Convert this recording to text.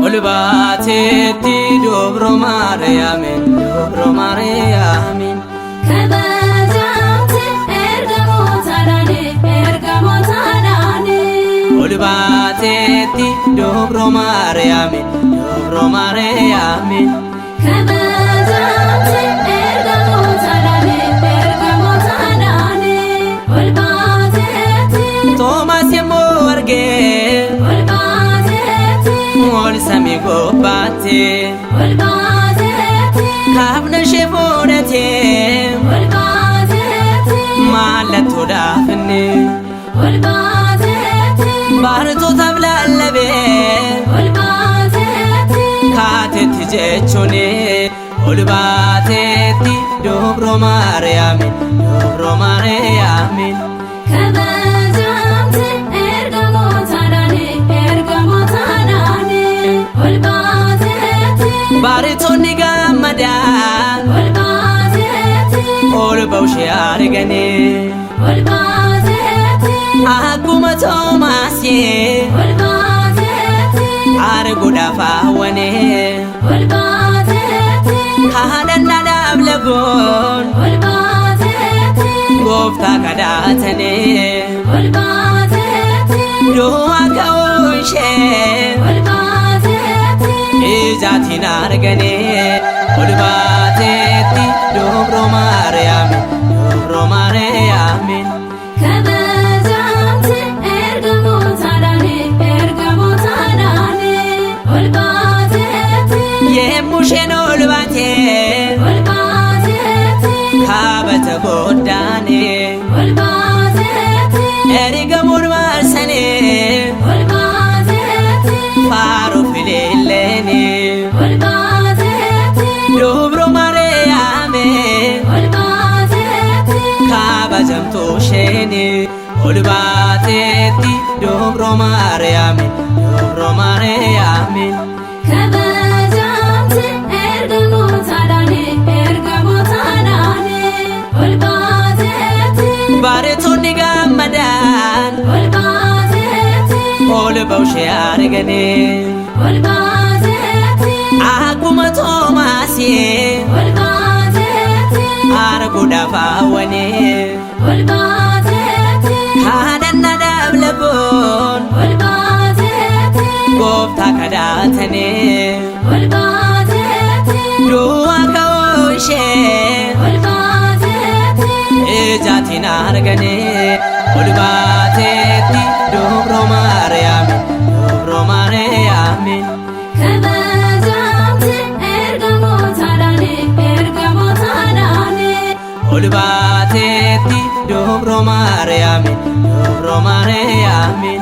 olbatetti dobro Mariamin dobro Mariamin kabajamte ergamotadane olbatetti dobro Mariamin dobro Mariamin kabajamte ergamotadane olbatetti Thomas yemorge ol sami gobate kabne shefonete maleto dafne barto tablalabe katet jechone olbatetti dobro Mariamin dobro Mariamin kabajamte ergamotadane olbatetti baritonni gamadan ol bawshi argane akuma Thomas arguda fawane kahadanna dablagon gofta kadatane doa kawshe izatin argane olbatetti dobro Mariamin dobro Mariamin kabajamte ergamotadane olbatetti yemushen olbate kabata godane ergamur marsane faru filelene dobro Mariamin kabajamto shene olbatetti dobro Mariamin dobro Mariamin kabajamte ergamotadane olbatetti baretonni gamadan ol bawshi argane akuma Thomas arguda fawane kahadanna dablagon gofta kadatane doa kawshe izatin argane olbatetti dobro Mariamin dobro Mariamin kabajamte ergamotadane olbatetti dobro Mariamin dobro Mariamin